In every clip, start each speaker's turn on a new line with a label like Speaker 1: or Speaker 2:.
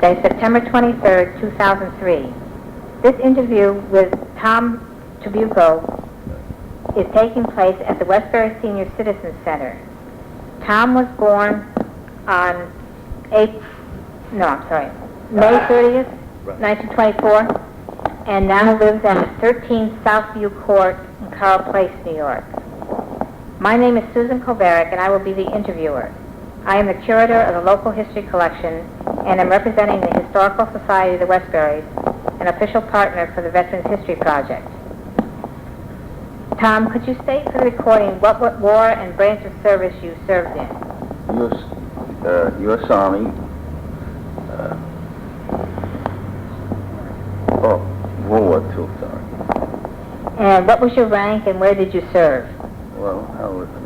Speaker 1: Today, September 23rd, 2003. This interview with Tom Trabucco is taking place at the Westbury Senior Citizen Center. Tom was born on May 30th, 1924, and now lives at 13 Southview Court in Carle Place, New York. My name is Susan Kovarik, and I will be the interviewer. I am the curator of the local history collection, and am representing the Historical Society of the Westburys, an official partner for the Veterans History Project. Tom, could you state for the recording what war and branch of service you served in?
Speaker 2: U.S. Army. World War II, sorry.
Speaker 1: And what was your rank and where did you serve?
Speaker 2: Well,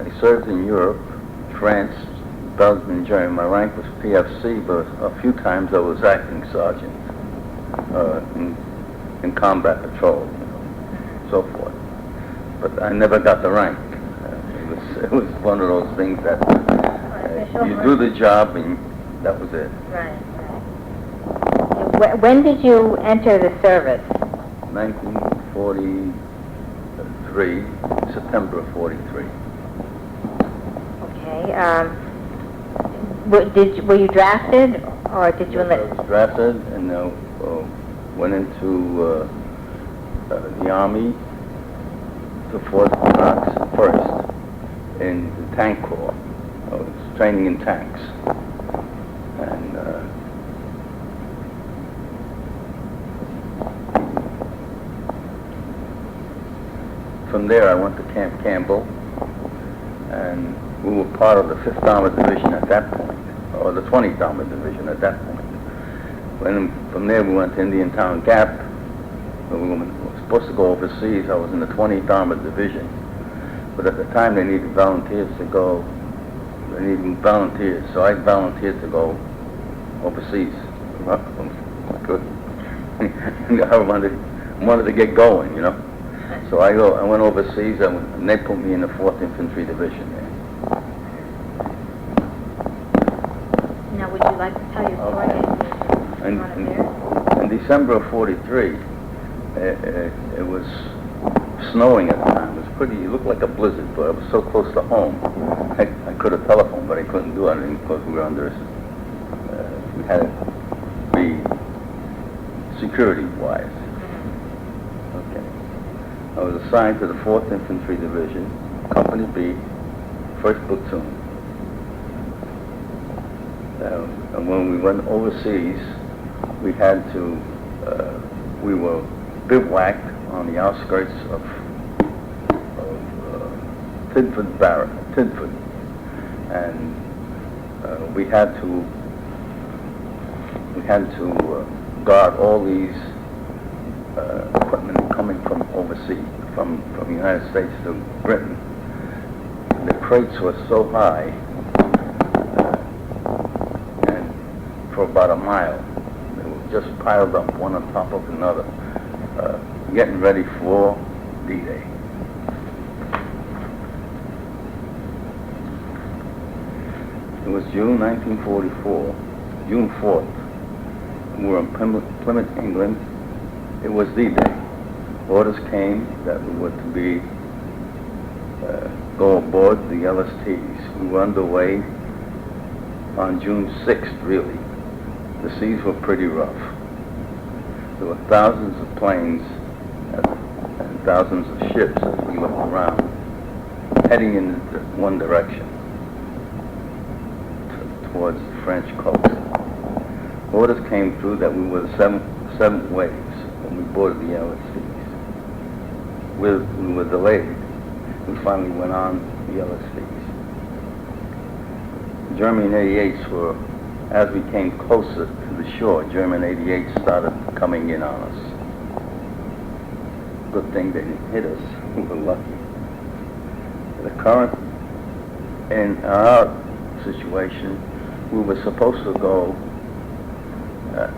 Speaker 2: I served in Europe, France, Belgium, and Germany. My rank was PFC, but a few times I was acting sergeant in combat patrol, so forth. But I never got the rank. It was one of those things that you do the job and that was it.
Speaker 1: Right. When did you enter the service?
Speaker 2: 1943, September of 43.
Speaker 1: Okay. Were you drafted, or did you enlist?
Speaker 2: I was drafted and went into the Army, the Fort Knox first, in the Tank Corps. I was training in tanks. And from there I went to Camp Campbell, and we were part of the 5th Armored Division at that point, or the 20th Armored Division at that point. From there we went to Indiantown Gap. We were supposed to go overseas. I was in the 20th Armored Division, but at the time they needed volunteers to go. They needed volunteers, so I volunteered to go overseas. I wanted to get going, you know. So I went overseas, and they put me in the 4th Infantry Division there.
Speaker 1: Now, would you like to tell your story?
Speaker 2: In December of 43, it was snowing at the time. It looked like a blizzard, but I was so close to home. I could have telephoned, but I couldn't do anything because we were under, we had to be security-wise. Okay. I was assigned to the 4th Infantry Division, Company B, 1st Platoon. And when we went overseas, we were bivouacked on the outskirts of Tidford, and we had to guard all these equipment coming from overseas, from the United States to Britain. The crates were so high, and for about a mile, they were just piled up one on top of another, getting ready for D-Day. It was June 1944, June 4th. We were in Plymouth, England. It was D-Day. Orders came that we were to go aboard the LSTs. We were underway on June 6th, really. The seas were pretty rough. There were thousands of planes and thousands of ships as we looked around, heading in one direction, towards the French coast. Orders came through that we were the seventh waves when we boarded the LSTs. We were delayed. We finally went on the LSTs. German 88s were, as we came closer to the shore, German 88s started coming in on us. Good thing they didn't hit us. We were lucky. The current in our situation, we were supposed to go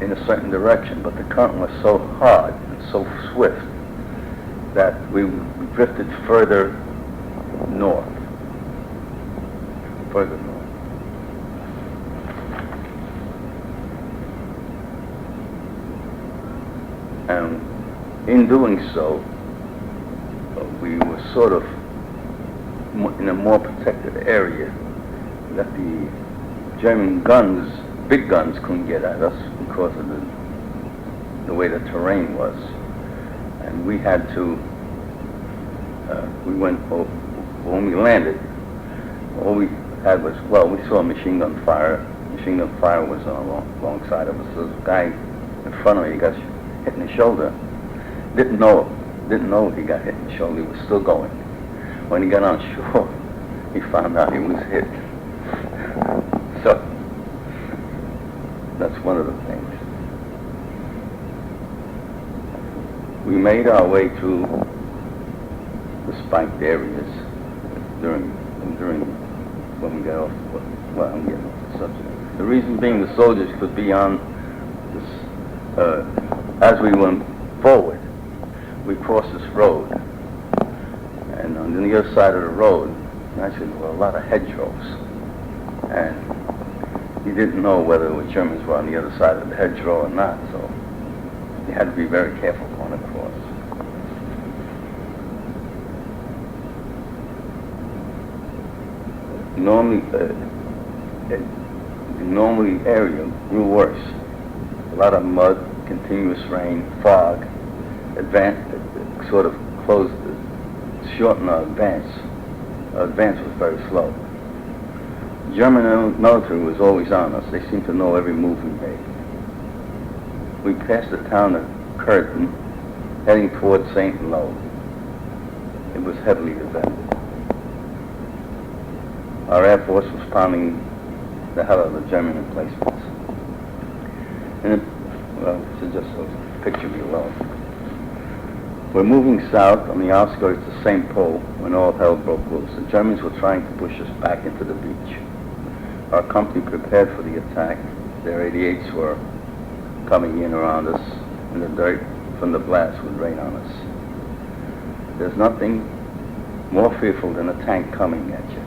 Speaker 2: in a certain direction, but the current was so hard and so swift that we drifted further north. And in doing so, we were sort of in a more protected area that the German guns, big guns, couldn't get at us because of the way the terrain was. And we had to, when we landed, all we had was, well, we saw machine gun fire. Machine gun fire was on alongside of us. So the guy in front of me got hit in the shoulder. Didn't know he got hit in the shoulder. He was still going. When he got on shore, he found out he was hit. So that's one of the things. We made our way through the spiked areas during when we got off. Well, I'm getting off the subject. The reason being, the soldiers could be on this, as we went forward. We crossed this road, and on the other side of the road, actually there were a lot of hedgerows, and you didn't know whether the Germans were on the other side of the hedgerow or not, so you had to be very careful going across. Normally area grew worse. A lot of mud, continuous rain, fog, sort of shortened our advance. Our advance was very slow. German military was always on us. They seemed to know every move we made. We passed the town of Curtin, heading towards St. Lo. It was heavily defended. Our Air Force was pounding the hell out of the German emplacements. And this is just a picture below. We're moving south on the outskirts of St. Paul when all hell broke loose. The Germans were trying to push us back into the beach. Our company prepared for the attack. Their 88s were coming in around us, and the dirt from the blast would rain on us. There's nothing more fearful than a tank coming at you.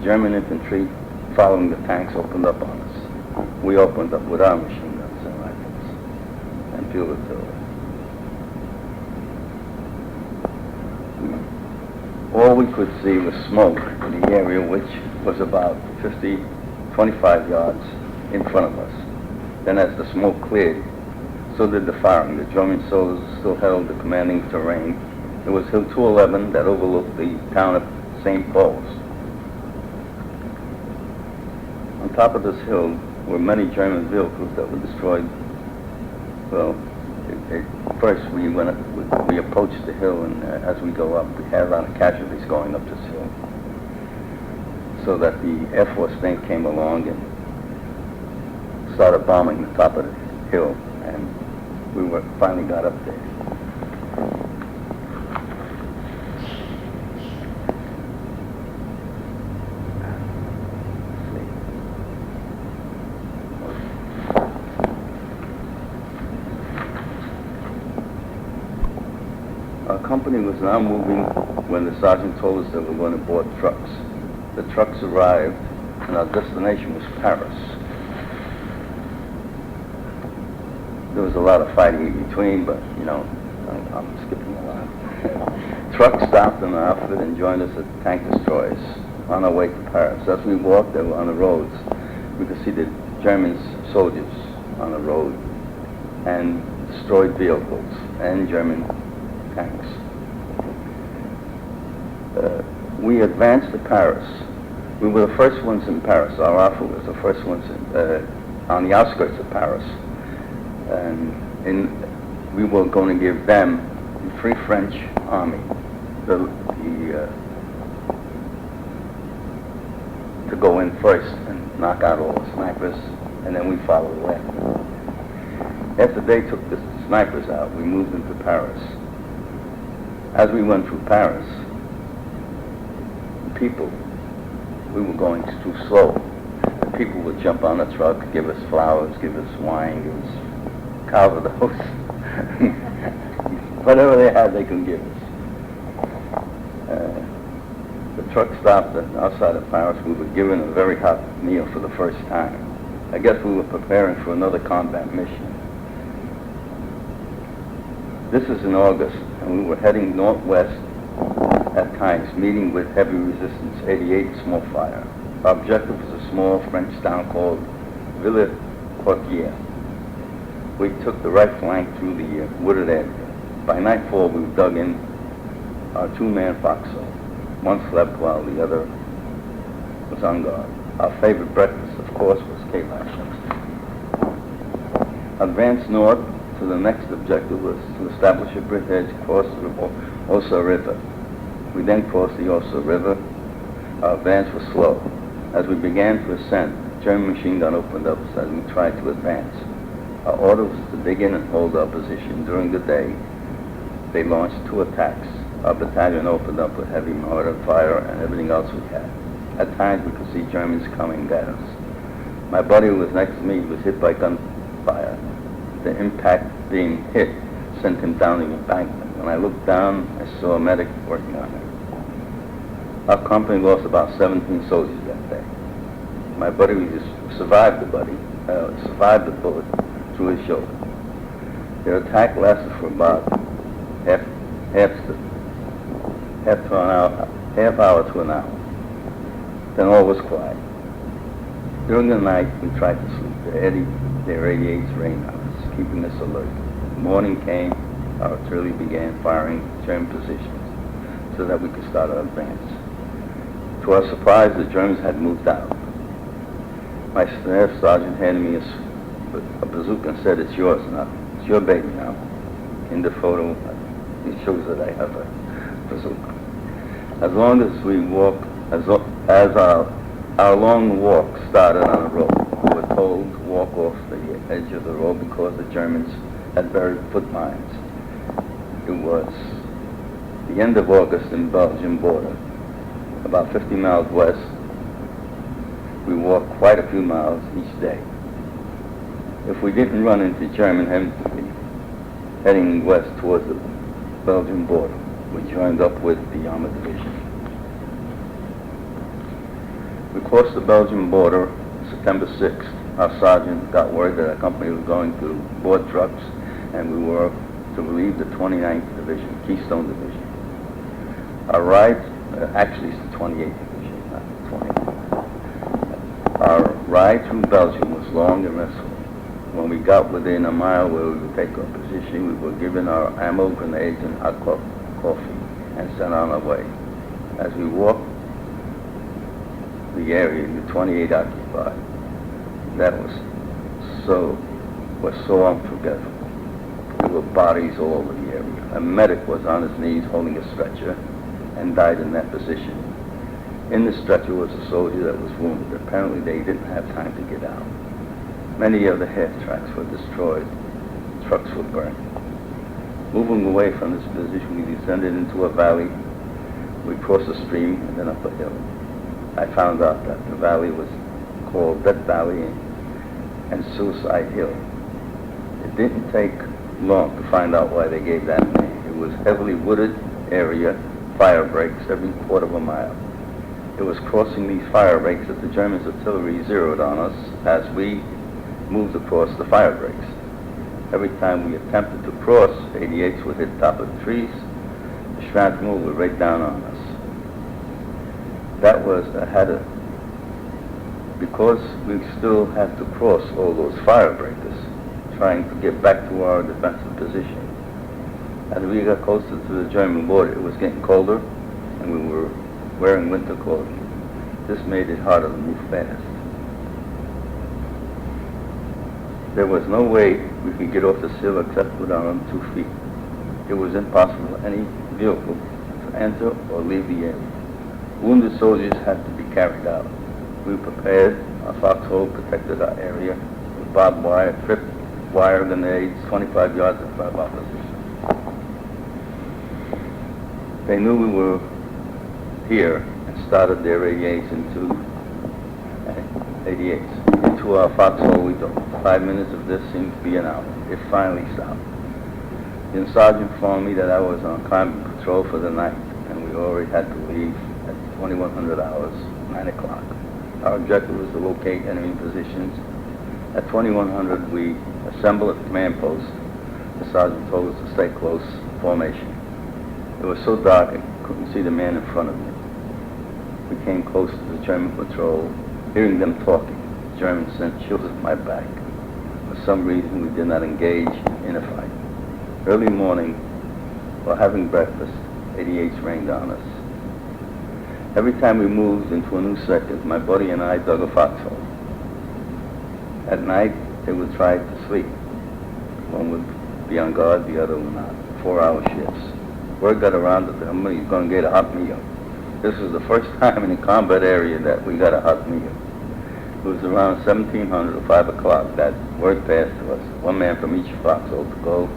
Speaker 2: German infantry following the tanks opened up on us. We opened up with our machine guns and rifles and field artillery. All we could see was smoke in the area, which was about 25 yards in front of us. Then as the smoke cleared, so did the firing. The German soldiers still held the commanding terrain. There was Hill 211 that overlooked the town of St. Paul's. On top of this hill were many German vehicles that were destroyed. Well, first we approached the hill, and as we go up, we had a lot of casualties going up this hill. So that the Air Force thing came along and started bombing the top of the hill, and we finally got up there. Our company was now moving when the sergeant told us that we were going to board trucks. The trucks arrived, and our destination was Paris. There was a lot of fighting in between, but, I'm skipping a lot. Trucks stopped in our outfit and joined us at tank destroyers on our way to Paris. As we walked on the roads, we could see the German soldiers on the road and destroyed vehicles and German tanks. We advanced to Paris. We were the first ones in Paris. Our outfit was the first ones on the outskirts of Paris. And we were going to give them the Free French Army to go in first and knock out all the snipers, and then we followed after. After they took the snipers out, we moved into Paris. As we went through Paris, we were going too slow. The people would jump on the truck, give us flowers, give us wine, give us calvados. Whatever they had, they could give us. The truck stopped outside of Paris. We were given a very hot meal for the first time. I guess we were preparing for another combat mission. This is in August, and we were heading northwest at times, meeting with heavy resistance, 88 small fire. Our objective was a small French town called Villers-Courtier. We took the right flank through the wooded area. By nightfall, we dug in our two-man foxhole. One slept while the other was on guard. Our favorite breakfast, of course, was K-Lash. Advanced north to the next objective was to establish a bridgehead across the Osa River. We then crossed the Osa River. Our advance was slow. As we began to ascend, a German machine gun opened up as we tried to advance. Our order was to dig in and hold our position. During the day, they launched 2 attacks. Our battalion opened up with heavy mortar fire and everything else we had. At times, we could see Germans coming at us. My buddy who was next to me was hit by gunfire. The impact being hit sent him down the embankment. When I looked down, I saw a medic working on him. Our company lost about 17 soldiers that day. My buddy survived the bullet through his shoulder. Their attack lasted for about half hour to an hour. Then all was quiet. During the night, we tried to sleep. Their 88s rained on us, keeping us alert. Morning came, our artillery began firing German positions so that we could start our advance. To our surprise, the Germans had moved out. My staff sergeant handed me a bazooka and said, "It's yours now. It's your baby now." In the photo, it shows that I have a bazooka. As long as we walked, as our long walk started on a road, we were told to walk off the edge of the road because the Germans had buried foot mines. It was the end of August in Belgian border, about 50 miles west. We walked quite a few miles each day. If we didn't run into German infantry heading west towards the Belgian border, we joined up with the Armored Division. We crossed the Belgian border September 6th. Our sergeant got word that our company was going to board trucks, and we were to relieve the 29th Division, Keystone Division. Our ride, actually it's the 28th Division, not the 29th. Our ride through Belgium was long and restful. When we got within a mile where we would take our position, we were given our ammo, grenades, and hot coffee, and sent on our way. As we walked the area the 28 occupied, that was so unforgettable. There were bodies all over the area. A medic was on his knees holding a stretcher and died in that position. In the stretcher was a soldier that was wounded. Apparently they didn't have time to get out. Many of the half-tracks were destroyed. Trucks were burned. Moving away from this position, we descended into a valley. We crossed a stream and then up a hill. I found out that the valley was called Death Valley and Suicide Hill. It didn't take long to find out why they gave that name. It was heavily wooded area, fire breaks every quarter of a mile. It was crossing these fire breaks that the Germans' artillery zeroed on us as we moved across the fire breaks. Every time we attempted to cross, 88s would hit top of the trees. The shrapnel would rain down on us. That was because we still had to cross all those fire breakers, trying to get back to our defensive position. As we got closer to the German border, it was getting colder, and we were wearing winter clothing. This made it harder to move fast. There was no way we could get off the sill except with our own 2 feet. It was impossible for any vehicle to enter or leave the area. Wounded soldiers had to be carried out. We were prepared. Our foxhole protected our area with barbed wire, trip wire grenades, 25 yards in front of our position. They knew we were here and started their 88s into our foxhole. We thought 5 minutes of this seemed to be an hour. It finally stopped. The sergeant informed me that I was on combat patrol for the night, and we already had to leave at 2100 hours, 9 o'clock. Our objective was to locate enemy positions. At 2100, we assembled at command post The sergeant told us to stay close, formation. It was so dark I couldn't see the man in front of me. We came close to the German patrol, hearing them talking. The Germans sent chills at my back. For some reason, we did not engage in a fight. Early morning, while having breakfast, 88s rained on us. Every time we moved into a new sector, my buddy and I dug a foxhole. At night, they would try to sleep. One would be on guard, the other would not. 4-hour shifts. Word got around that somebody's going to get a hot meal. This was the first time in a combat area that we got a hot meal. It was around 1700 or 5 o'clock that word passed to us. One man from each foxhole to go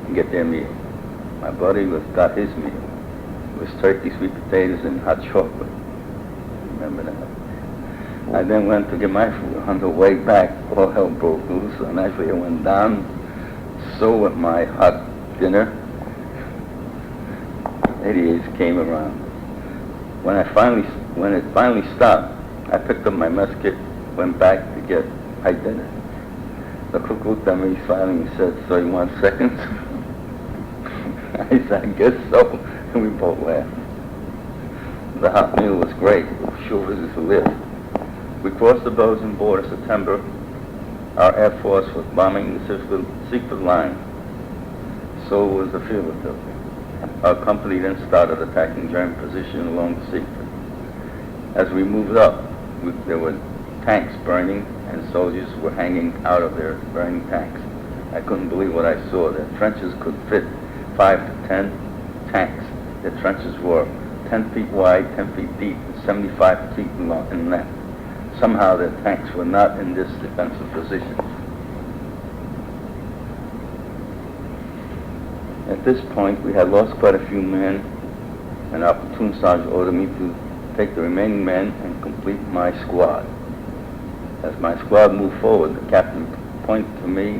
Speaker 2: and get their meal. My buddy got his meal. It was turkey, sweet potatoes, and hot chocolate. Remember that? I then went to get my food. On the way back, all hell broke loose, and actually it went down. So went my hot dinner. 88s came around. When it finally stopped, I picked up my mess kit, went back to get my dinner. The cook looked at me smiling and said, "So you want seconds?" I said, "I guess so." And we both laughed. The hot meal was great. It was sure as to live. We crossed the Belgian border September. Our Air Force was bombing the secret line. So was the field building. Our company then started attacking German position along the secret. As we moved up, there were tanks burning and soldiers were hanging out of their burning tanks. I couldn't believe what I saw. Their trenches could fit 5 to 10 tanks. The trenches were 10 feet wide, 10 feet deep, 75 feet long in length. Somehow the tanks were not in this defensive position. At this point, we had lost quite a few men, and our platoon sergeant ordered me to take the remaining men and complete my squad. As my squad moved forward, the captain pointed to me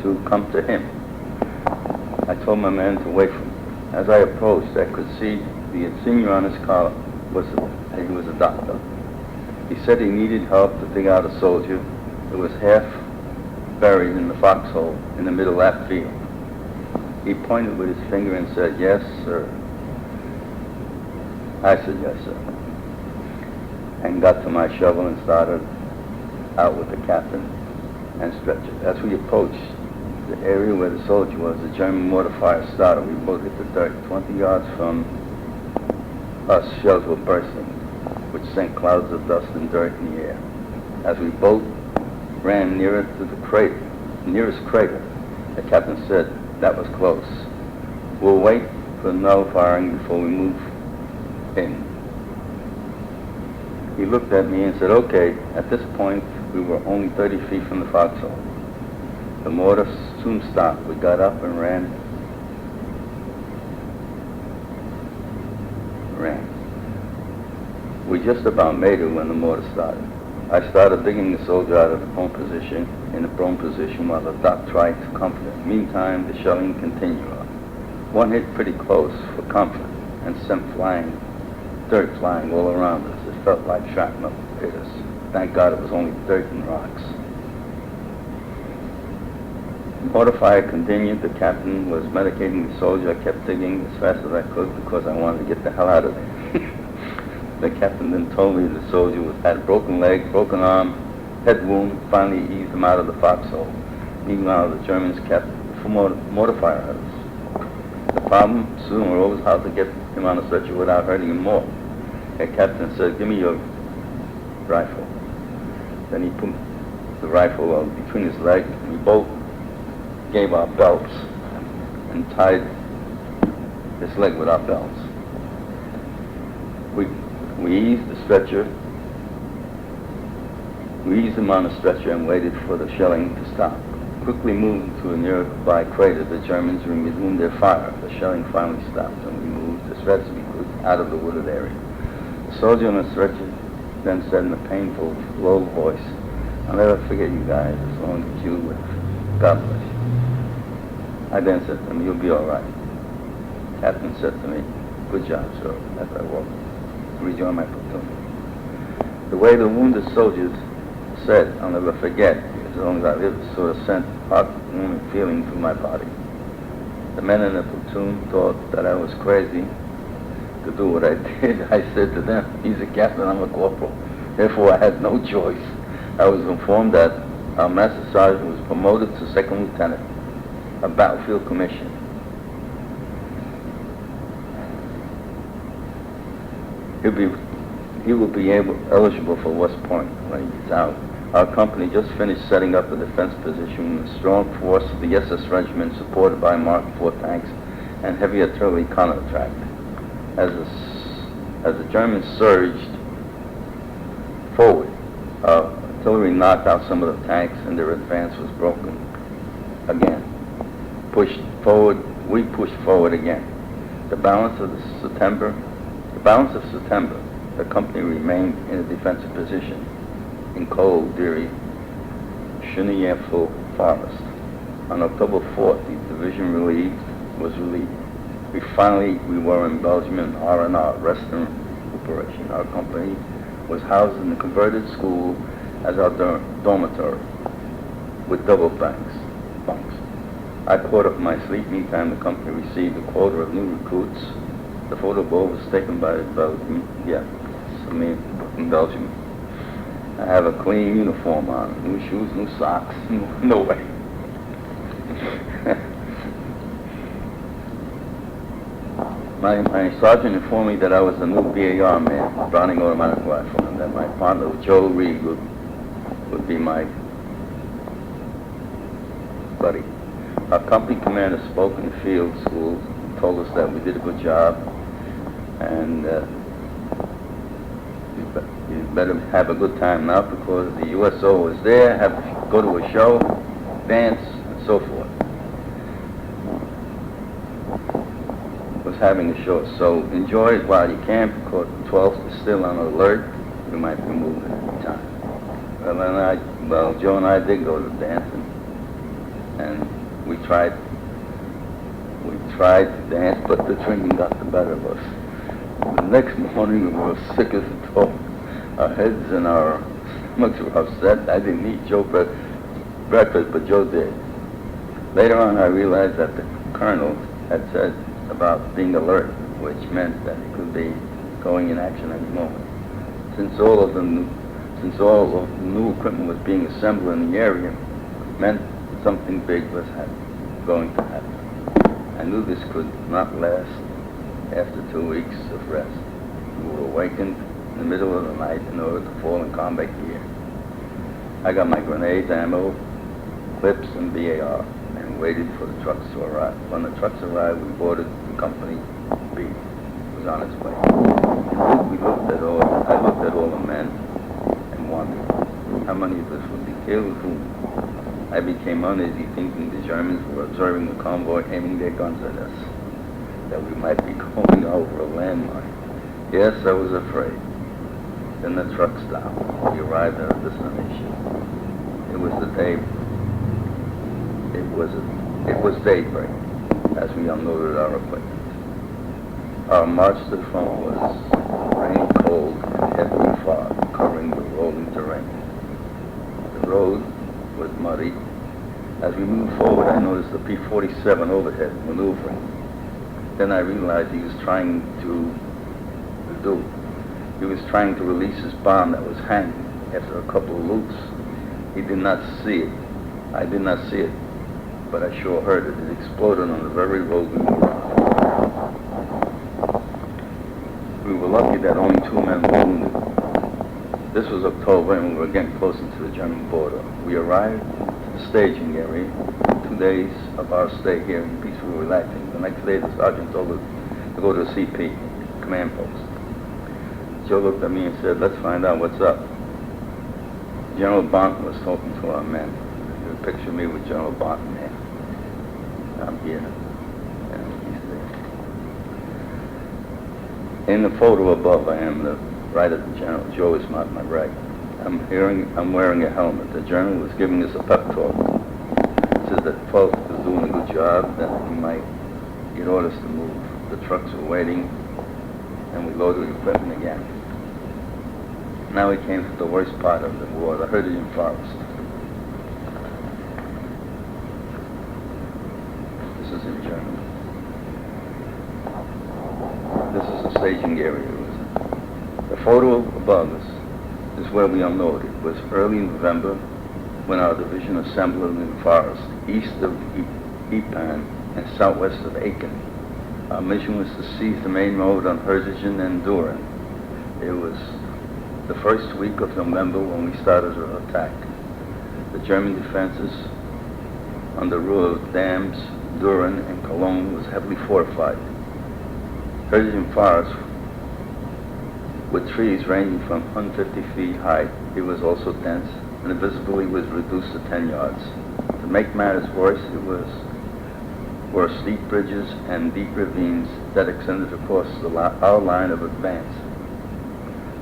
Speaker 2: to come to him. I told my men to wait for me. As I approached, I could see the insignia on his collar he was a doctor. He said he needed help to dig out a soldier who was half buried in the foxhole in the middle of that field. He pointed with his finger and said, "Yes, sir." I said, "Yes, sir," and got to my shovel and started out with the captain and stretcher. As we approached the area where the soldier was, the German mortar fire started. We both hit the dirt. 20 yards from us, shells were bursting, which sent clouds of dust and dirt in the air. As we both ran nearer to the nearest crater, the captain said, "That was close. We'll wait for no firing before we move in." He looked at me and said, "Okay." At this point, we were only 30 feet from the foxhole. The mortar soon stopped. We got up and ran. We just about made it when the mortar started. I started digging the soldier out of the prone position, while the doc tried to comfort him. Meantime, the shelling continued. One hit pretty close for comfort and sent dirt flying all around us. It felt like shrapnel hit us. Thank God it was only dirt and rocks. The mortar fire continued. The captain was medicating the soldier. I kept digging as fast as I could because I wanted to get the hell out of there. The captain then told me the soldier had a broken leg, broken arm, head wound. Finally eased him out of the foxhole. Meanwhile, the Germans kept the mortar fire at us. The problem soon arose how to get him on a stretcher without hurting him more. The captain said, "Give me your rifle." Then he put the rifle between his legs. We both gave our belts and tied his leg with our belts. We eased the stretcher. We eased him on the stretcher and waited for the shelling to stop. Quickly moving to a nearby crater, the Germans resumed their fire. The shelling finally stopped, and we moved as fast as we could out of the wooded area. The soldier on the stretcher then said in a painful, low voice, "I'll never forget you guys as long as you live. God bless you." I then said to him, "You'll be all right." The captain said to me, "Good job, sir," as I walked to rejoin my platoon. The way the wounded soldiers said, I'll never forget, as long as I live, it sort of sent heartwarming feeling through my body. The men in the platoon thought that I was crazy to do what I did. I said to them, he's a captain, I'm a corporal. Therefore, I had no choice. I was informed that our master sergeant was promoted to second lieutenant, a battlefield commission. He will be eligible for West Point when he gets out. Our company just finished setting up a defense position with a strong force of the SS Regiment supported by Mark IV tanks and heavy artillery counterattack. As the Germans surged forward, artillery knocked out some of the tanks and their advance was broken again. Pushed forward, we pushed forward again. The balance of September, the company remained in a defensive position in cold, dreary, Chenier-full forest. On October 4th, the division was relieved. We were in Belgium in R&R, Western Operation. Our company was housed in the converted school as our dormitory with double bunks. I caught up my sleep. Meantime, the company received a quota of new recruits. The photo ball was taken by Belgium. Yeah, I mean, in Belgium. I have a clean uniform on, new shoes, new socks, no way. My sergeant informed me that I was a new BAR man, Browning automatic rifle, and that my partner, Joe Reed, would be my buddy. Our company commander spoke in the field school, told us that we did a good job, and you better have a good time now because the USO was there, have to go to a show, dance, and so forth. Was having a show, so enjoy it while you can because the 12th is still on alert. We might be moving at any time. Well, Joe and I did go to dancing, and we tried to dance, but the drinking got the better of us. The next morning we were sick as a dog. Our heads and our stomachs were upset. I didn't eat Joe breakfast, but Joe did. Later on I realized that the colonel had said about being alert, which meant that it could be going in action any moment. Since all of the new equipment was being assembled in the area, it meant something big was going to happen. I knew this could not last after 2 weeks of rest. We were awakened in the middle of the night in order to fall in combat gear. I got my grenades, ammo, clips, and BAR, and waited for the trucks to arrive. When the trucks arrived, we boarded the company B. It was on its way. I looked at all the men and wondered how many of us would be killed. I became uneasy thinking the Germans were observing the convoy aiming their guns at us, that we might be going over a landmine. Yes, I was afraid. Then the truck stopped. We arrived at our destination. It was daybreak as we unloaded our equipment. Our march to the front was rain, cold, and heavy fog covering the rolling terrain. The road was muddy. As we moved forward, I noticed the P-47 overhead maneuvering. Then I realized he was trying to release his bomb that was hanging after a couple of loops. He did not see it. I did not see it, but I sure heard it. It exploded on the very road we were on. We were lucky that only 2 men were wounded. This was October, and we were getting closer to the German border. We arrived at the staging area. 2 days of our stay here in peaceful relaxing. The next day, the sergeant told us to go to a CP, command post. Joe looked at me and said, "Let's find out what's up." General Bonton was talking to our men. You picture me with General Bonton there. I'm here, and he's there. In the photo above, I am right at the general. Joe is my right. I'm wearing a helmet. The general was giving us a pep talk. He says that 12th is doing a good job, that we might get orders to move. The trucks were waiting, and we loaded the equipment again. Now we came to the worst part of the war, the Regiment forest. This is in Germany. This is the staging area. The photo above us is where we unloaded. It was early November when our division assembled in the forest east of Ypres and southwest of Aachen. Our mission was to seize the main road on Herzingen and Düren. It was the first week of November when we started our attack. The German defenses on the Ruhr dams, Düren and Cologne was heavily fortified. Herzingen forest with trees ranging from 150 feet high. It was also dense, and the visibility was reduced to 10 yards. To make matters worse, were steep bridges and deep ravines that extended across our line of advance.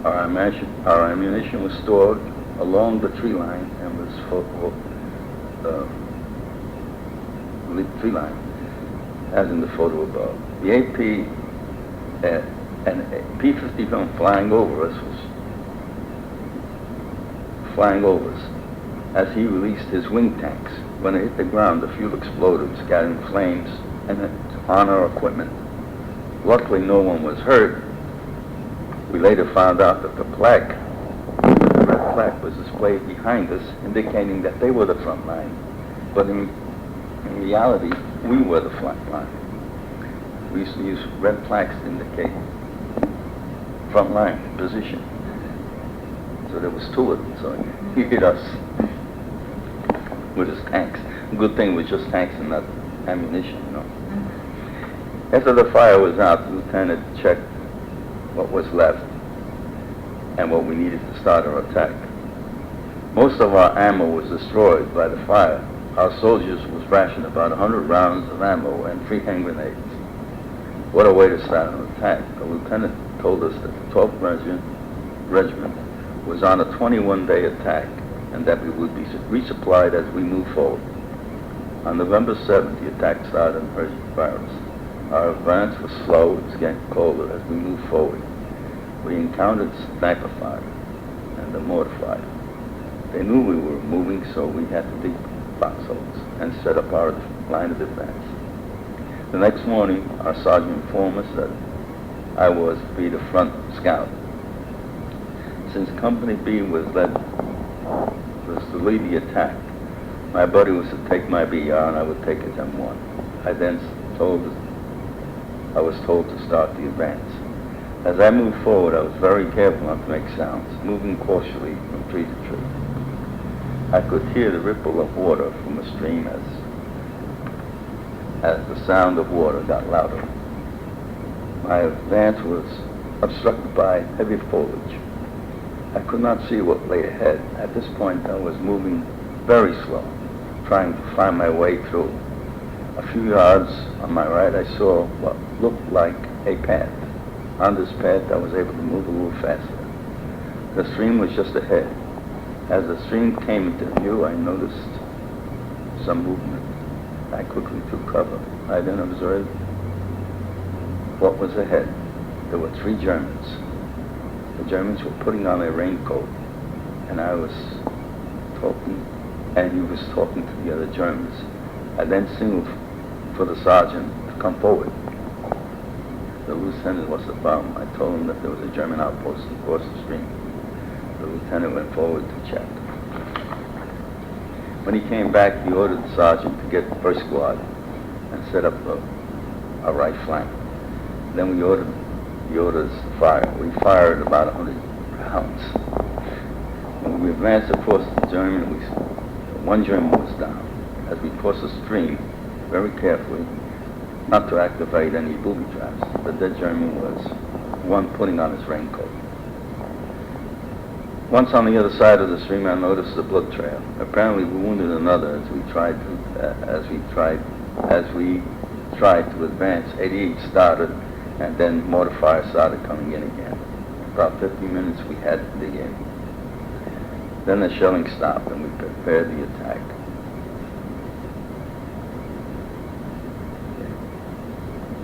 Speaker 2: Our ammunition was stored along the tree line and was tree line, as in the photo above. The AP and P-51 flying over us as he released his wing tanks. When it hit the ground, the fuel exploded, scattering flames on our equipment. Luckily, no one was hurt. We later found out that the red flag was displayed behind us, indicating that they were the front line. But in reality, we were the front line. We used to use red flags to indicate front line position. So there was two of them, so he hit us with his tanks. Good thing it was just tanks and not ammunition, you know. After the fire was out, the lieutenant checked what was left and what we needed to start our attack. Most of our ammo was destroyed by the fire. Our soldiers was rationed about 100 rounds of ammo and 3 hand grenades. What a way to start an attack. The lieutenant told us that the 12th Regiment was on a 21-day attack and that we would be resupplied as we move forward. On November 7th, the attack started in Herzingen forest. Our advance was slow. It was getting colder as we moved forward. We encountered sniper fire and the mortar fire. They knew we were moving, so we had to dig foxholes and set up our line of defense. The next morning, our sergeant informed us that I was to be the front scout. Since Company B was to lead the attack, my buddy was to take my BR and I would take his M1. I was told to start the advance. As I moved forward, I was very careful not to make sounds, moving cautiously from tree to tree. I could hear the ripple of water from a stream as the sound of water got louder. My advance was obstructed by heavy foliage. I could not see what lay ahead. At this point, I was moving very slow, trying to find my way through. A few yards on my right, I saw what looked like a path. On this path, I was able to move a little faster. The stream was just ahead. As the stream came into view, I noticed some movement. I quickly took cover. I then observed what was ahead. There were 3 Germans. The Germans were putting on a raincoat, and I was talking, and he was talking to the other Germans. I then signaled for the sergeant to come forward. The lieutenant was the problem. I told him that there was a German outpost across the stream. The lieutenant went forward to check. When he came back, he ordered the sergeant to get the first squad and set up a right flank. Then he ordered us to fire. We fired about 100 rounds. When we advanced across the German, one German was down. As we crossed the stream, very carefully, not to activate any booby traps, the dead German was one putting on his raincoat. Once on the other side of the stream, I noticed a blood trail. Apparently, we wounded another as we tried to advance. 88 started, and then mortar fire started coming in again. About 15 minutes, we had to dig in. Then the shelling stopped, and we prepared the attack.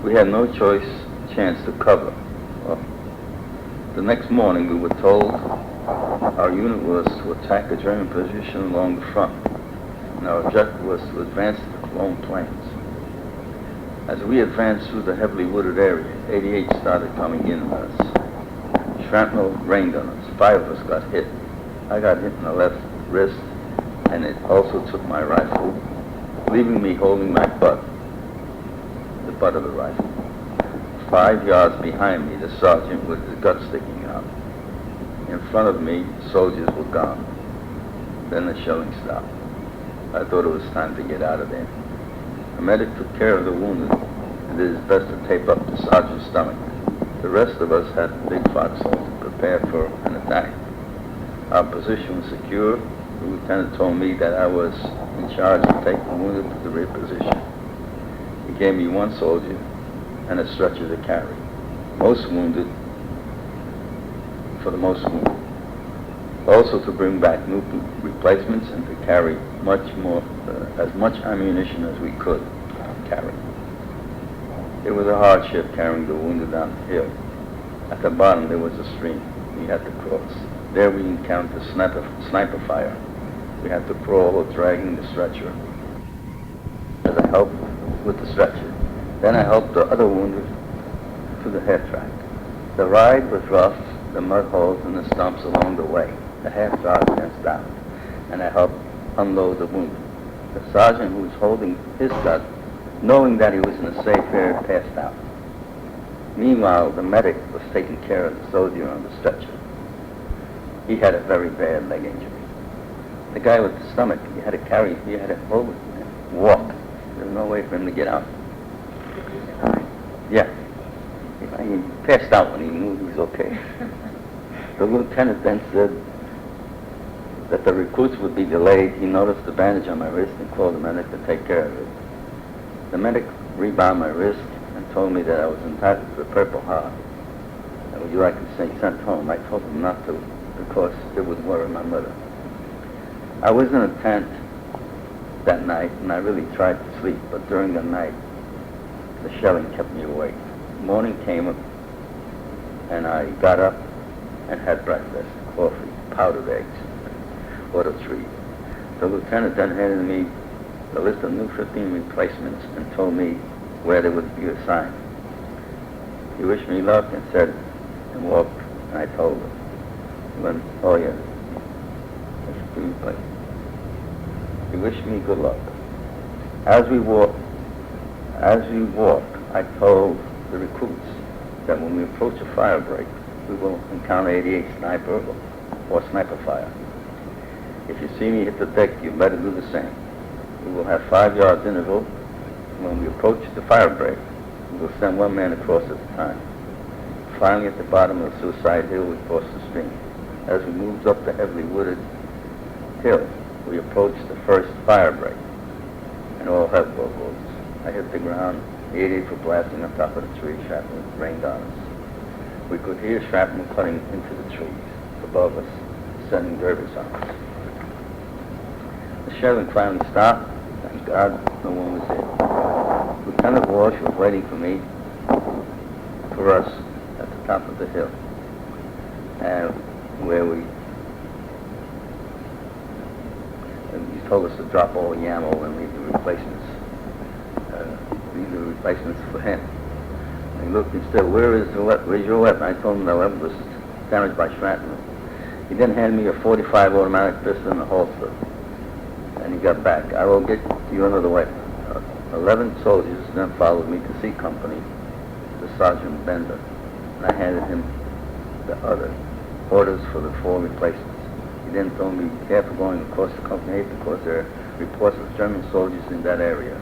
Speaker 2: We had no chance to cover. Well, the next morning, we were told Our unit was to attack a German position along the front, and our objective was to advance to the Cologne Plains. As we advanced through the heavily wooded area, 88 started coming in on us. Shrapnel rained on us. 5 of us got hit. I got hit in the left wrist, and it also took my rifle, leaving me holding my butt, the butt of the rifle. 5 yards behind me, the sergeant with his gut sticking out. In front of me, soldiers were gone. Then the shelling stopped. I thought it was time to get out of there. The medic took care of the wounded and did his best to tape up the sergeant's stomach. The rest of us had big foxholes to prepare for an attack. Our position was secure. The lieutenant told me that I was in charge of taking the wounded to the rear position. He gave me 1 soldier and a stretcher to carry. For the most wounded. Also to bring back new replacements and to carry as much ammunition as we could carry. It was a hardship carrying the wounded down the hill. At the bottom there was a stream we had to cross. There we encountered sniper fire. We had to crawl dragging the stretcher as I helped with the stretcher. Then I helped the other wounded to the half track. The ride was rough, the mud holes and the stumps along the way. The half sergeant stopped, and I helped unload the wounded. The sergeant who was holding his gut, knowing that he was in a safe area, passed out. Meanwhile, the medic was taking care of the soldier on the stretcher. He had a very bad leg injury. The guy with the stomach, he had to hold it and walk. There was no way for him to get out. Yeah. He passed out when he knew he was okay. The lieutenant then said that the recruits would be delayed. He noticed the bandage on my wrist and called the medic to take care of it. The medic rebound my wrist and told me that I was entitled to the Purple Heart. And would you like to say sent home? I told him not to because it would worry my mother. I was in a tent that night and I really tried to sleep, but during the night the shelling kept me awake. Morning came up and I got up and had breakfast, coffee, powdered eggs, water trees. The lieutenant then handed me the list of new 15 replacements and told me where they would be assigned. He wished me luck and said, and walked, and I told him. He went, oh yeah, that's 2 replacements. He wished me good luck. As we walked, I told the recruits that when we approach a fire break, we will encounter 88 sniper or sniper fire. If you see me hit the deck, you better do the same. We will have 5 yards interval. When we approach the fire break, we will send 1 man across at a time. Finally, at the bottom of the Suicide Hill, we crossed the stream. As we moved up the heavily wooded hill, we approached the first fire break, and all hell broke loose. I hit the ground. 88 were blasting on top of the tree. Shrapnel rained on us. We could hear shrapnel cutting into the trees above us, sending dervish on us. The shelling finally stopped. Thank God no one was there. Lieutenant Walsh was waiting for us at the top of the hill, and he told us to drop all the ammo and leave the replacements. Leave the replacements for him. And he looked and said, where's your weapon? I told him the weapon was damaged by shrapnel. He then handed me a .45 automatic pistol and a holster. And he got back. I will get you another weapon. 11 soldiers then followed me to C Company, to Sergeant Bender. And I handed him the other orders for the 4 replacements. He then told me, be careful going across the company because there are reports of German soldiers in that area.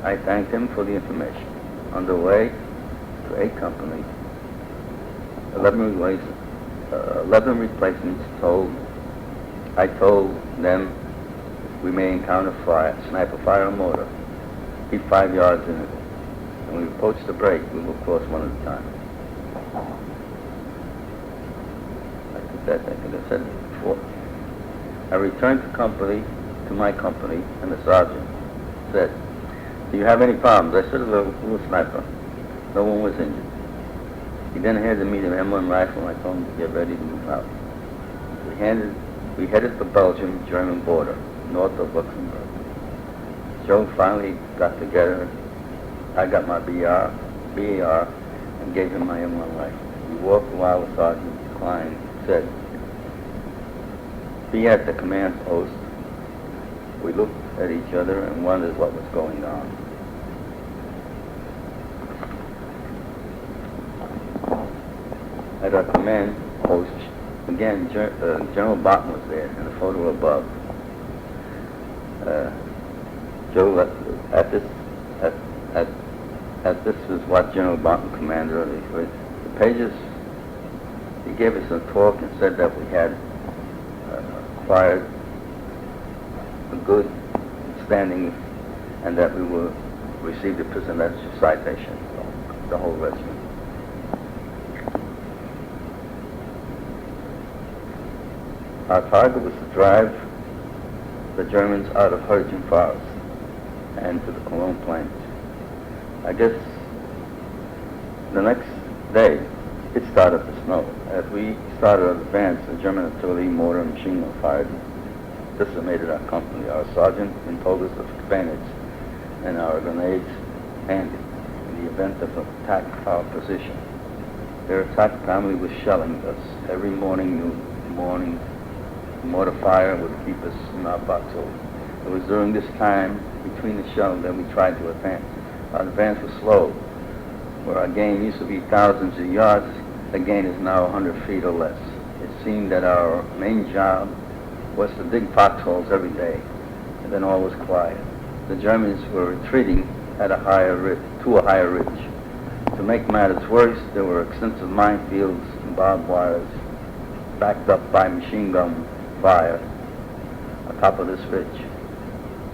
Speaker 2: I thanked him for the information. On the way to A Company, 11 replacements I told them we may encounter fire, sniper fire or mortar. Keep 5 yards in it. When we approach the break, we will cross one at a time. I think I said it before. I returned to my company, and the sergeant said, do you have any problems? I said, a little sniper. No one was injured. He then handed me the M1 rifle, and I told him to get ready to move out. We We headed for Belgium, German border, north of Luxembourg. Joe finally got together. I got my BAR, and gave him my M1 rifle. We walked a while with Sergeant Klein, said, "Be at the command post." We looked at each other and wondered what was going on. At our command post, again, General Barton was there in the photo above. Joe, this was what General Barton commanded of the pages. He gave us a talk and said that we had acquired a good standing and that we will receive the Presidential citation, the whole regiment. Our target was to drive the Germans out of Hydrogen Forest and to the Cologne Plains. I guess the next day it started to snow. As we started our advance, the German artillery, mortar, and machine gun fire decimated our company. Our sergeant told us of bayonets and our grenades handy in the event of an attack our position. Their attack family was shelling us every morning, noon, morning. Mortar fire would keep us in our foxhole. It was during this time, between the shells, that we tried to advance. Our advance was slow. Where our gain used to be thousands of yards, the gain is now 100 feet or less. It seemed that our main job was to dig foxholes every day, and then all was quiet. The Germans were retreating at a higher ridge. To make matters worse, there were extensive minefields and barbed wires backed up by machine gun fire on top of this ridge.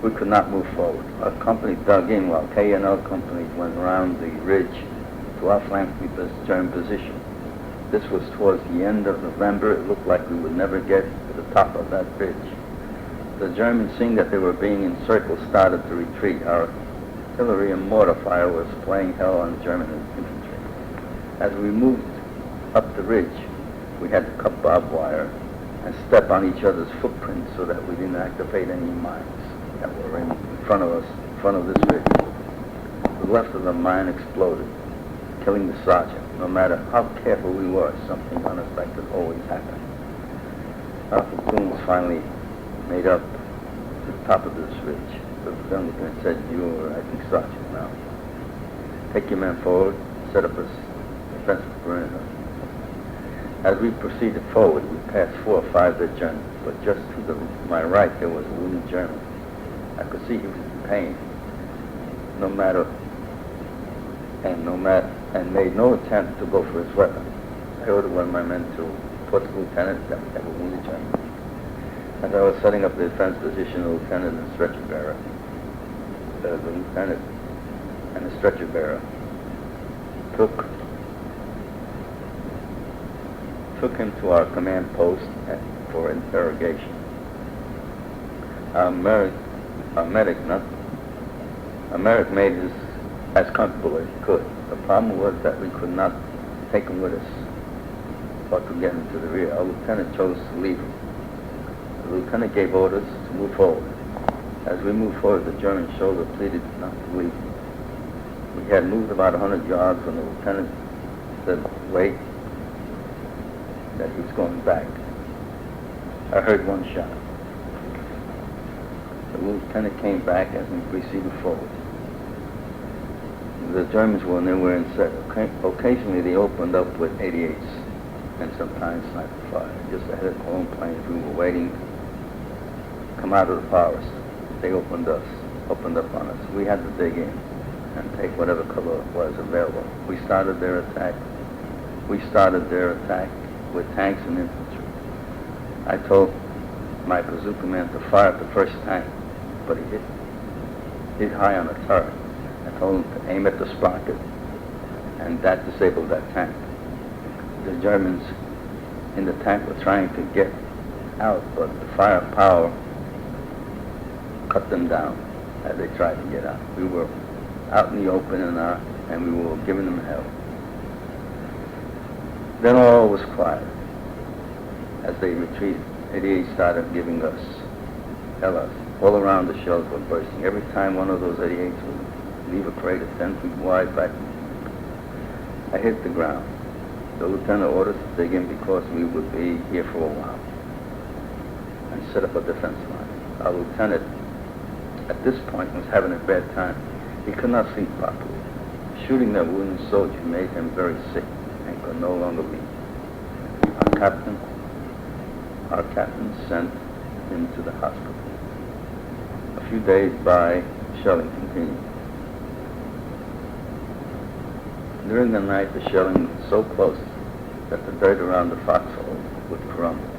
Speaker 2: We could not move forward. Our company dug in while K&L companies went around the ridge to our flanking German position. This was towards the end of November. It looked like we would never get to the top of that ridge. The Germans, seeing that they were being encircled, started to retreat. Our artillery and mortar fire was playing hell on German infantry. As we moved up the ridge, we had to cut barbed wire and step on each other's footprints so that we didn't activate any mines that were in front of us, in front of this ridge. The left of the mine exploded, killing the sergeant. No matter how careful we were, something unexpected always happened. Our platoon was finally made up to the top of this ridge. The gun lieutenant said, "You are acting sergeant now. Take your men forward, set up a defensive perimeter." As we proceeded forward, we passed 4 or 5 dead Germans, but just to my right there was a wounded German. I could see he was in pain. And made no attempt to go for his weapon. I ordered one of my men to report to the lieutenant that we have a wounded German. As I was setting up the defense position, the lieutenant and stretcher bearer, the lieutenant and the stretcher bearer took him to our command post for interrogation. Our medic made us as comfortable as he could. The problem was that we could not take him with us or to get him to the rear. Our lieutenant chose to leave him. The lieutenant gave orders to move forward. As we moved forward, the German shoulder pleaded not to leave him. We had moved about 100 yards when the lieutenant said, "Wait," that he was going back. I heard one shot. The lieutenant came back as we proceeded forward. The Germans were nowhere in sight. Occasionally they opened up with 88s and sometimes sniper fire. Just ahead of Cologne Plains, we were waiting to come out of the forest. They opened up on us. We had to dig in and take whatever cover was available. We started their attack with tanks and infantry. I told my bazooka man to fire at the first tank, but he hit high on a turret. I told him to aim at the sprocket, and that disabled that tank. The Germans in the tank were trying to get out, but the firepower cut them down as they tried to get out. We were out in the open and we were giving them hell. Then all was quiet as they retreated. 88 started giving us, tell us, all around the shells were bursting. Every time one of those 88s would leave a crater 10 feet wide back, I hit the ground. The lieutenant ordered us to dig in because we would be here for a while and set up a defense line. Our lieutenant, at this point, was having a bad time. He could not think properly. Shooting that wounded soldier made him very sick and could no longer leave. Our captain sent him to the hospital. A few days by, shelling continued. During the night, the shelling was so close that the dirt around the foxhole would crumble.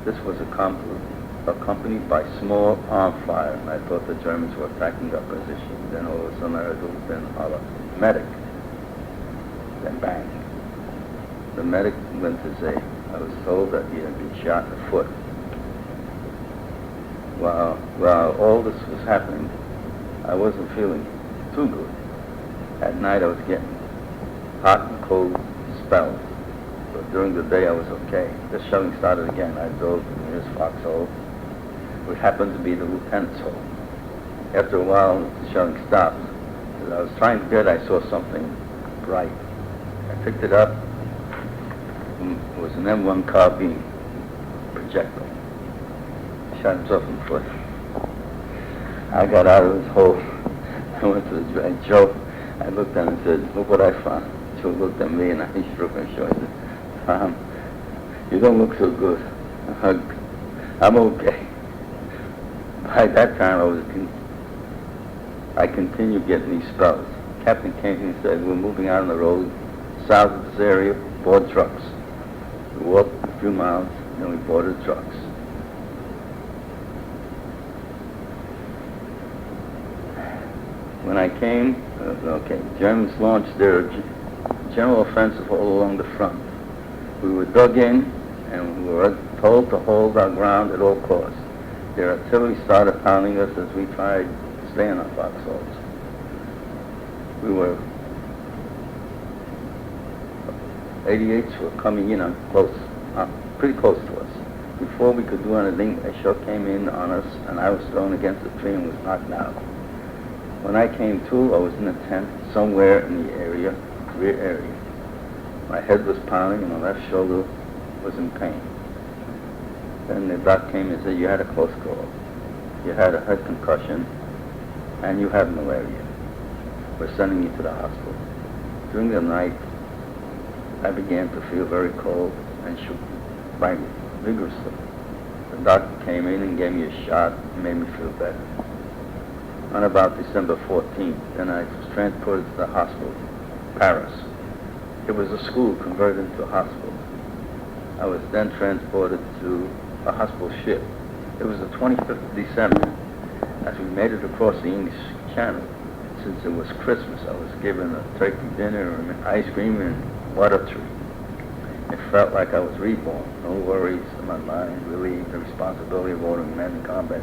Speaker 2: This was accompanied by small arm fire, and I thought the Germans were attacking our position. Then all of a sudden I heard our medic. Then bang. The medic went to say, I was told that he had been shot in the foot. While all this was happening, I wasn't feeling too good. At night I was getting hot and cold spells, but during the day I was okay. The shelling started again. I dove to the nearest foxhole, which happened to be the lieutenant's hole. After a while, the shelling stopped. As I was trying to get, I saw something bright. I picked it up. It was an M1 carbine projectile. Shot himself in the foot. I got out of his hole. I went to the drag. Joe, I looked at him and said, look what I found. Joe looked at me and I shrugged my shoulders. Tom, you don't look so good. I'm okay. By that time, I continued getting these spells. Captain came and said, we're moving out on the road south of this area, board trucks. We walked a few miles, and we boarded trucks. When I came, Germans launched their general offensive all along the front. We were dug in, and we were told to hold our ground at all costs. Their artillery started pounding us as we tried to stay in our foxholes. We were 88s were coming in pretty close to us. Before we could do anything, a shell came in on us, and I was thrown against the tree and was knocked out. When I came to, I was in a tent somewhere in the rear area. My head was pounding, and my left shoulder was in pain. Then the doc came and said, you had a close call. You had a head concussion, and you had malaria. We're sending you to the hospital. During the night, I began to feel very cold and shook vigorously. The doctor came in and gave me a shot and made me feel better. On about December 14th, then I was transported to the hospital, Paris. It was a school converted into a hospital. I was then transported to a hospital ship. It was the 25th of December. As we made it across the English Channel, since it was Christmas, I was given a turkey dinner and ice cream and water tree. It felt like I was reborn. No worries in my mind, relieved the responsibility of ordering men in combat.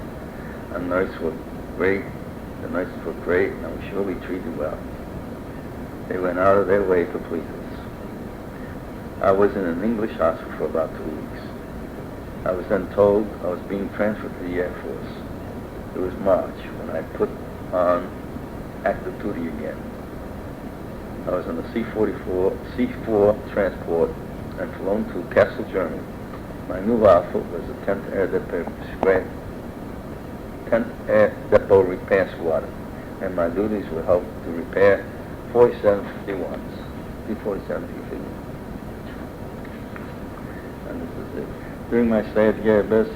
Speaker 2: The nurses were great, and I was surely treated well. They went out of their way to please us. I was in an English hospital for about 2 weeks. I was then told I was being transferred to the Air Force. It was March when I put on active duty again. I was on the C-4 transport and flown to Kassel, Germany. My new outfit was the 10th Air Depot Repair Squadron, and my duties were help to repair 4751s, C-4751. And this is it. During my stay at the Air Base,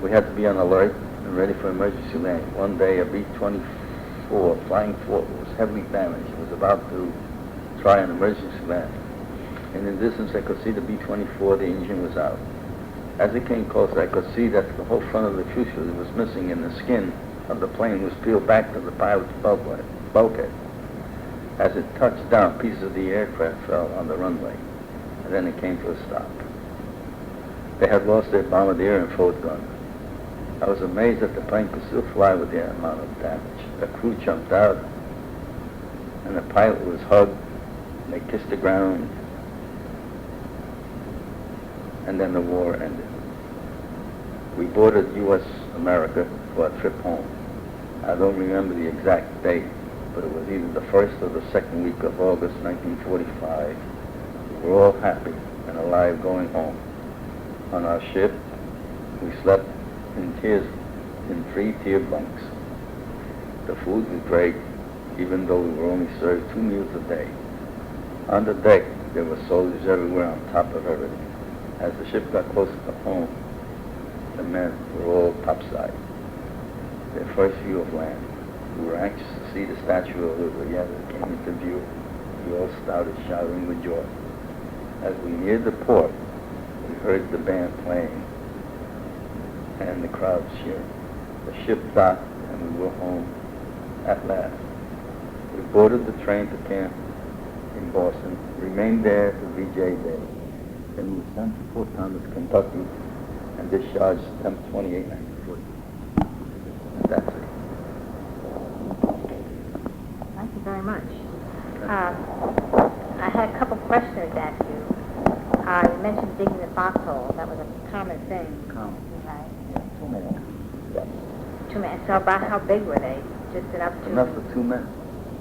Speaker 2: we had to be on alert and ready for emergency landing. One day, a B-24 flying fort was heavily damaged. It was about to try an emergency landing. In the distance, I could see the B-24, the engine was out. As it came closer, I could see that the whole front of the fuselage was missing and the skin of the plane was peeled back to the pilot's bulkhead. As it touched down, pieces of the aircraft fell on the runway, and then it came to a stop. They had lost their bombardier and forward gun. I was amazed that the plane could still fly with the amount of damage. The crew jumped out, and the pilot was hugged, and they kissed the ground, and then the war ended. we boarded U.S. America for a trip home. I don't remember the exact date, but it was either the first or the second week of August 1945. We were all happy and alive going home. On our ship, we slept in 3-tier bunks. The food was great, even though we were only served 2 meals a day. On the deck, there were soldiers everywhere on top of everything. As the ship got closer to home, the men were all topside, their first view of land. We were anxious to see the statue of Liberty as it came into view. We all started shouting with joy. As we neared the port, we heard the band playing and the crowd cheering. The ship docked and we were home at last. We boarded the train to camp in Boston, remained there to VJ Day. Then we were sent to Fort Thomas, Kentucky, and discharged September 28, 1940. That's it.
Speaker 1: Thank you very much. I had a couple questions to ask you. You mentioned digging the foxhole. That was a common thing.
Speaker 2: Common.
Speaker 1: Right.
Speaker 2: Yeah, 2 men. Yes.
Speaker 1: 2 men. So about how big were they? Just enough to...
Speaker 2: Enough for 2 men.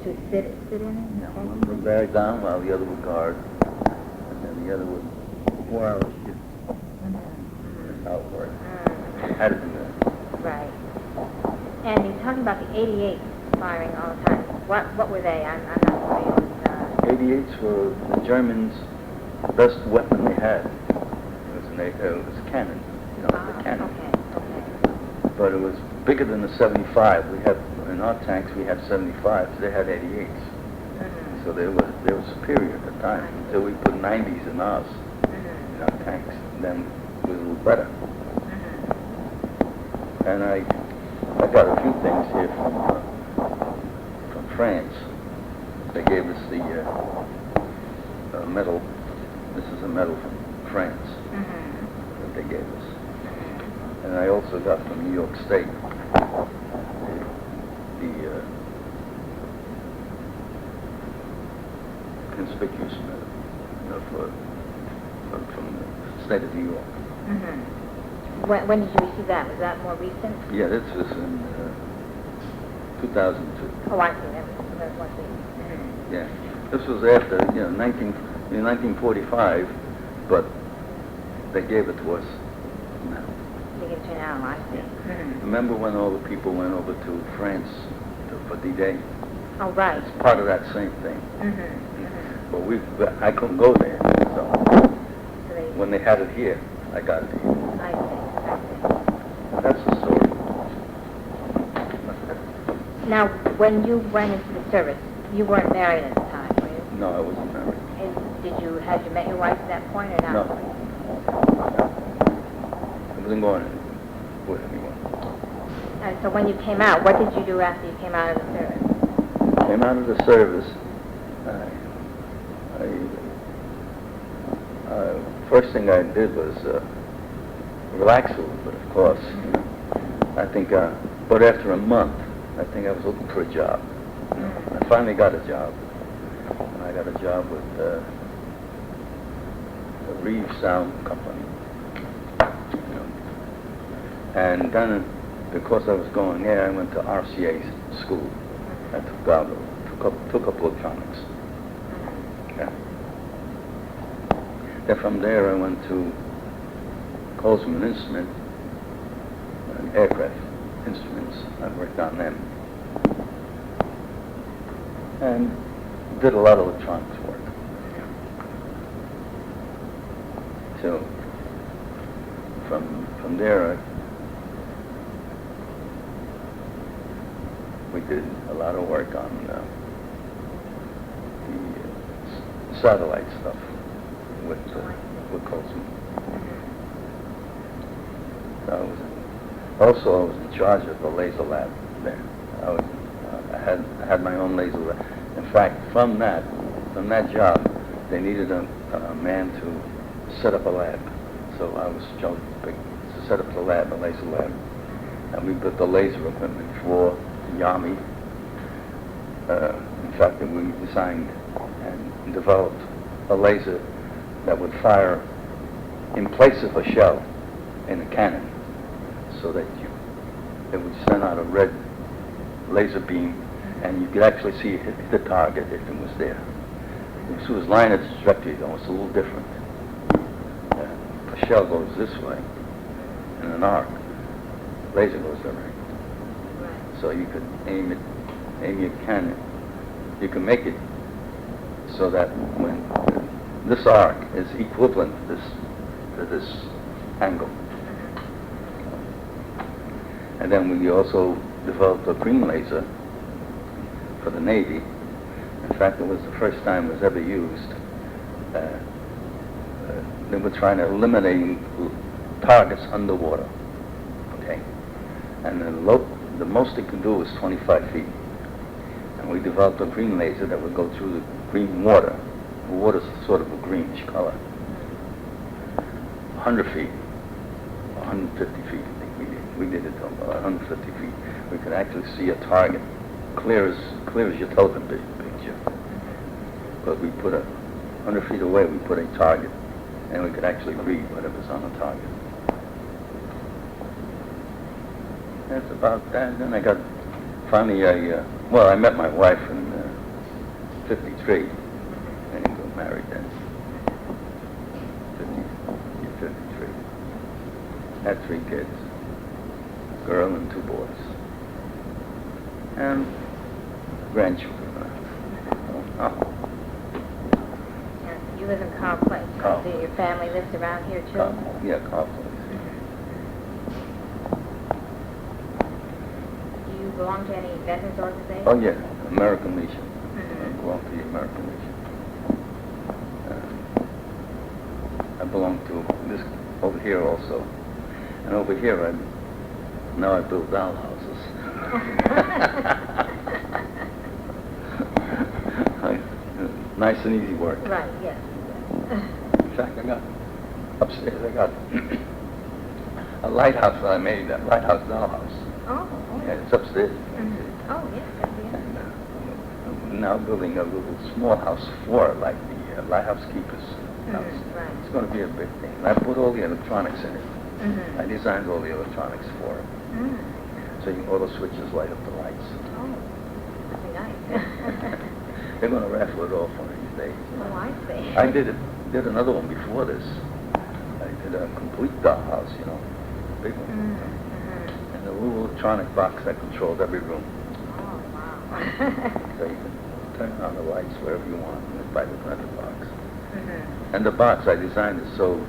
Speaker 1: To sit in it?
Speaker 2: Yeah, one would bear down while the other would guard, and then the other would 4-hour shift. That's how it worked. You had to do that.
Speaker 1: Right. And you're talking about the 88s firing all the time. What were they? I'm not familiar with...
Speaker 2: 88s were the Germans' best weapon they had. It was a cannon, the cannon.
Speaker 1: Okay.
Speaker 2: But it was bigger than the 75. We had, in our tanks, we had 75s. They had 88s. So they were superior at the time until we put 90s in ours, in our tanks. Then it was a little better. And I got a few things here from France. They gave us the medal. This is a medal from France that they gave us. And I also got from New York State the conspicuous medal from the state of New York.
Speaker 1: When did you receive that? Was that more recent?
Speaker 2: Yeah, this was in 2002.
Speaker 1: Oh, I see. That was more recent.
Speaker 2: Yeah, this was after 1945, but they gave it to us now.
Speaker 1: They give it to you now, I see.
Speaker 2: Remember when all the people went over to France for D-Day?
Speaker 1: Oh, right.
Speaker 2: It's part of that same thing. But I couldn't go there, so when they had it here, I got it here.
Speaker 1: I see.
Speaker 2: That's the story.
Speaker 1: Now, when you went into the service, you weren't married at the time, were you?
Speaker 2: No, I wasn't married.
Speaker 1: And had you met your wife at that point or not?
Speaker 2: No. I wasn't going with anyone.
Speaker 1: And so when you came out, what did you do after you came out of the service?
Speaker 2: Came out of the service. First thing I did was relax a little bit, of course. I think, but after a month, I think I was looking for a job. I finally got a job. I got a job with the Reeve Sound Company. And then, because I was going there, I went to RCA school. I took up electronics. Yeah. Then from there, I went to Colesman Instrument, and aircraft instruments. I worked on them. And did a lot of electronics work. So from there, we did a lot of work on the satellite stuff with Colesman. I was in charge of the laser lab there. I had my own laser lab. In fact, from that job, they needed a man to set up a lab. So I was chosen to set up the lab, a laser lab. And we put the laser equipment for the Army. In fact, we designed and developed a laser that would fire in place of a shell in a cannon. so that it would send out a red laser beam, and you could actually see it hit the target if it was there. If it was line of trajectory, though, it's a little different. A shell goes this way, in an arc. Laser goes that way. So you could aim your cannon. You can make it so that when this arc is equivalent to this angle. And then we also developed a green laser for the Navy. In fact, it was the first time it was ever used. They were trying to eliminate targets underwater. Okay, and the most it can do is 25 feet. And we developed a green laser that would go through the green water. The water's sort of a greenish color. 100 feet, 150 feet, I think we did. We did it about 150 feet. We could actually see a target, clear as your television picture. But we put 100 feet away, we put a target, and we could actually read whatever's on the target. That's about that. Then I got, finally, I met my wife in 53. I didn't get married then. 53. Had 3 kids, a girl and 2 boys. And grandchildren.
Speaker 1: You live in Carl Place.
Speaker 2: Carl.
Speaker 1: So your family lives around here too?
Speaker 2: Yeah, Carl Place.
Speaker 1: Do you belong to any veterans organizations?
Speaker 2: Oh yeah, American Legion. I belong to the American Legion. I belong to this over here also. And over here, now I build doll houses. Nice and easy work.
Speaker 1: Right, yes.
Speaker 2: In fact, upstairs I got a lighthouse that I made, a lighthouse dollhouse.
Speaker 1: Oh,
Speaker 2: Yeah, it's upstairs.
Speaker 1: Oh, yes, that's the
Speaker 2: And I'm now building a little small house for it, like the lighthouse keeper's house.
Speaker 1: Right.
Speaker 2: It's going to be a big thing. And I put all the electronics in it. I designed all the electronics for it. So all the switches light up the lights.
Speaker 1: Oh, that'd be nice.
Speaker 2: They're going to raffle it off one of these days.
Speaker 1: Oh, I see.
Speaker 2: I did another one before this. I did a complete dollhouse, big one. And a little electronic box that controlled every room.
Speaker 1: Oh, wow.
Speaker 2: So you can turn on the lights wherever you want by looking at the box. And the box I designed it so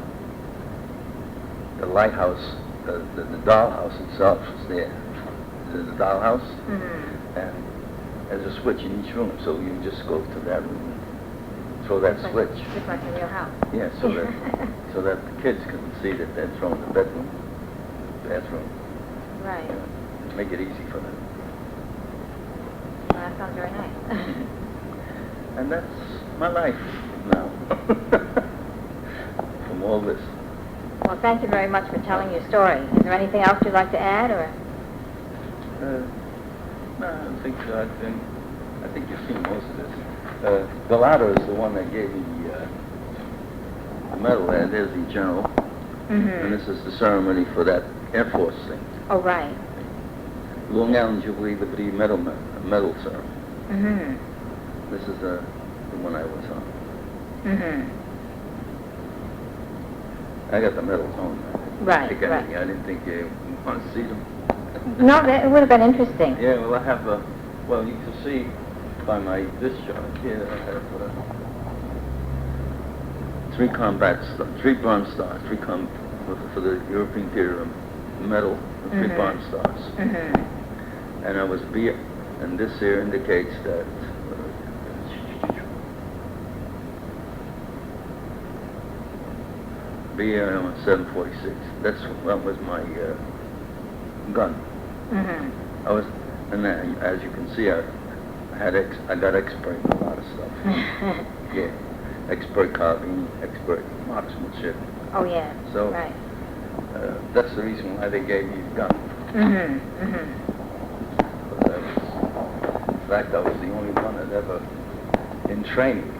Speaker 2: the lighthouse, the dollhouse itself is there. The dollhouse. And there's a switch in each room, so you just go to that room and throw that switch.
Speaker 1: Just like in your house.
Speaker 2: Yeah, so that the kids can see that they're throwing the bathroom.
Speaker 1: Right.
Speaker 2: Make it easy for them.
Speaker 1: Well, that sounds very nice.
Speaker 2: And that's my life now. From all this.
Speaker 1: Well, thank you very much for telling your story. Is there anything else you'd like to add, or?
Speaker 2: No, I think you've seen most of this. The latter is the one that gave me the medal. There's the general. And this is the ceremony for that Air Force thing.
Speaker 1: Oh, right.
Speaker 2: Long Island Jubilee Liberty medal ceremony. This is the one I was on. I got the medals home.
Speaker 1: Right,
Speaker 2: I didn't think you want to see them.
Speaker 1: No, it would have been interesting.
Speaker 2: Yeah, well, I have well, you can see by my discharge here, I have 3 combat stars, 3 Bronze Stars, for the European Theater Medal, 3 Bronze Stars. And I was B, and this here indicates that BAM 746. That was my gun. I was, and then, as you can see, I got expert in a lot of stuff. Yeah, expert carbine, expert marksmanship.
Speaker 1: Oh, yeah.
Speaker 2: So
Speaker 1: right.
Speaker 2: That's the reason why they gave me the gun. In fact, I was the only one that ever, in training,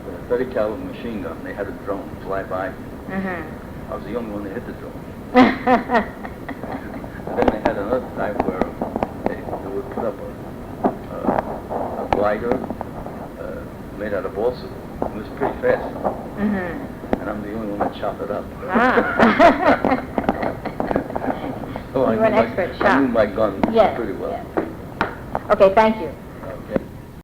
Speaker 2: with a 30 caliber machine gun, they had a drone fly by. I was the only one that hit the drone. glider made out of balsa. It was pretty fast,
Speaker 1: Mm-hmm.
Speaker 2: and I'm the only one that chopped it up.
Speaker 1: Ah.
Speaker 2: So
Speaker 1: You were an expert
Speaker 2: I
Speaker 1: shot.
Speaker 2: knew my gun
Speaker 1: Yes,
Speaker 2: pretty well.
Speaker 1: yes. Okay, thank you.